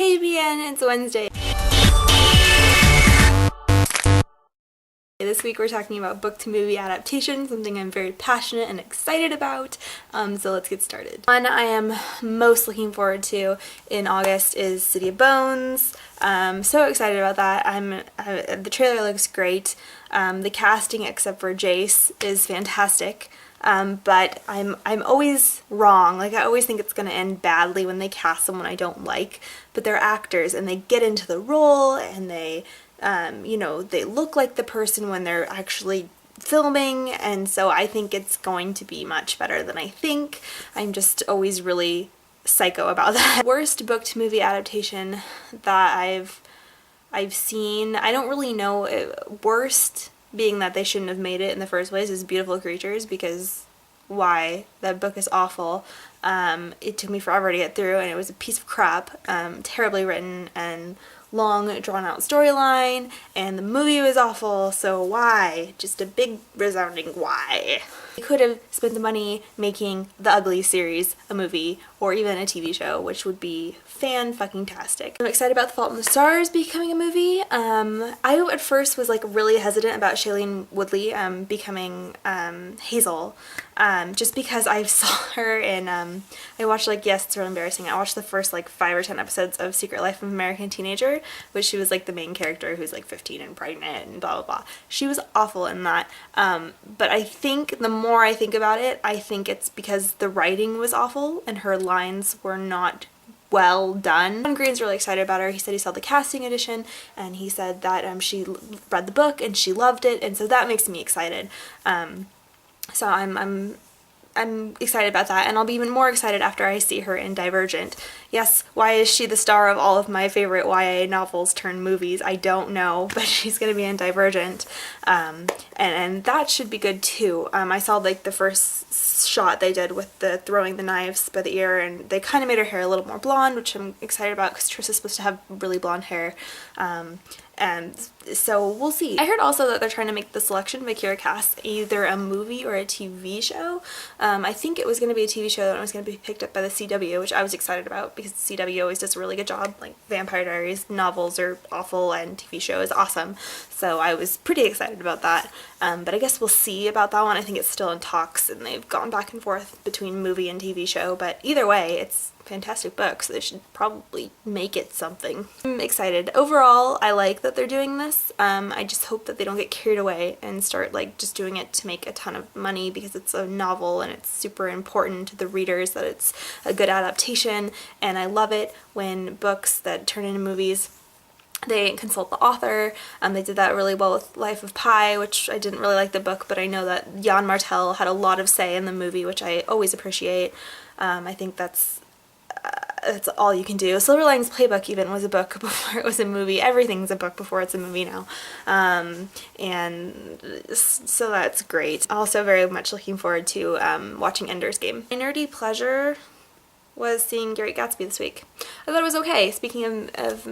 Hey BN, it's Wednesday. This week we're talking about book to movie adaptation, something I'm very passionate and excited about, so let's get started. One I am most looking forward to in August is City of Bones. So excited about that. The trailer looks great. The casting, except for Jace, is fantastic. But I'm always wrong. Like, I always think it's going to end badly when they cast someone I don't like, but they're actors and they get into the role and they, you know, they look like the person when they're actually filming, and so I think it's going to be much better than I think. I'm just always really psycho about that. Worst book to movie adaptation that I've seen, I don't really know. Worst being that they shouldn't have made it in the first place is Beautiful Creatures, because why? That book is awful. It took me forever to get through and it was a piece of crap, terribly written and long drawn out storyline, and the movie was awful, so why? Just a big resounding why. They could have spent the money making the Ugly series a movie or even a TV show, which would be fan-fucking-tastic. I'm excited about The Fault in the Stars becoming a movie. I at first was like really hesitant about Shailene Woodley becoming Hazel, just because I saw her in, I watched like, yes, it's really embarrassing, I watched the first like 5 or 10 episodes of Secret Life of an American Teenager, which she was like the main character who's like 15 and pregnant and blah blah blah. She was awful in that, but I think the more I think about it, I think it's because the writing was awful and her lines were not well done. John Green's really excited about her. He said he saw the casting edition and he said that she read the book and she loved it, and so that makes me excited. So I'm excited about that, and I'll be even more excited after I see her in Divergent. Yes, why is she the star of all of my favorite YA novels turned movies? I don't know, but she's gonna be in Divergent, and that should be good too. I saw like the first shot they did with the throwing the knives by the ear, and they kind of made her hair a little more blonde, which I'm excited about because Trish is supposed to have really blonde hair. And so we'll see. I heard also that they're trying to make The Selection by Kira Cass either a movie or a TV show. I think it was going to be a TV show and it was going to be picked up by the CW, which I was excited about because the CW always does a really good job. Like, Vampire Diaries novels are awful and TV show is awesome. So I was pretty excited about that. But I guess we'll see about that one. I think it's still in talks and they've gone back and forth between movie and TV show, but either way, it's fantastic book, so they should probably make it something. I'm excited. Overall, I like that they're doing this. I just hope that they don't get carried away and start like just doing it to make a ton of money, because it's a novel and it's super important to the readers that it's a good adaptation, and I love it when books that turn into movies, they consult the author. They did that really well with Life of Pi, which I didn't really like the book, but I know that Jan Martel had a lot of say in the movie, which I always appreciate. I think that's all you can do. Silver Linings Playbook even was a book before it was a movie. Everything's a book before it's a movie now. And so that's great. Also very much looking forward to watching Ender's Game. My nerdy pleasure was seeing Great Gatsby this week. I thought it was okay. Speaking of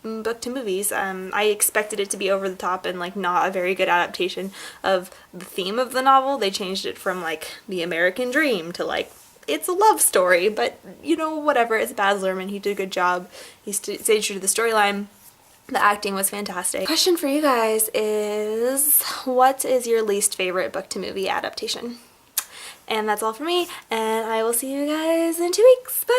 book to movies, I expected it to be over the top and like not a very good adaptation of the theme of the novel. They changed it from like the American dream to like it's a love story, but you know, whatever. It's Baz Luhrmann. He did a good job. He stayed true to the storyline. The acting was fantastic. Question for you guys is, what is your least favorite book to movie adaptation? And that's all for me, and I will see you guys in 2 weeks. Bye!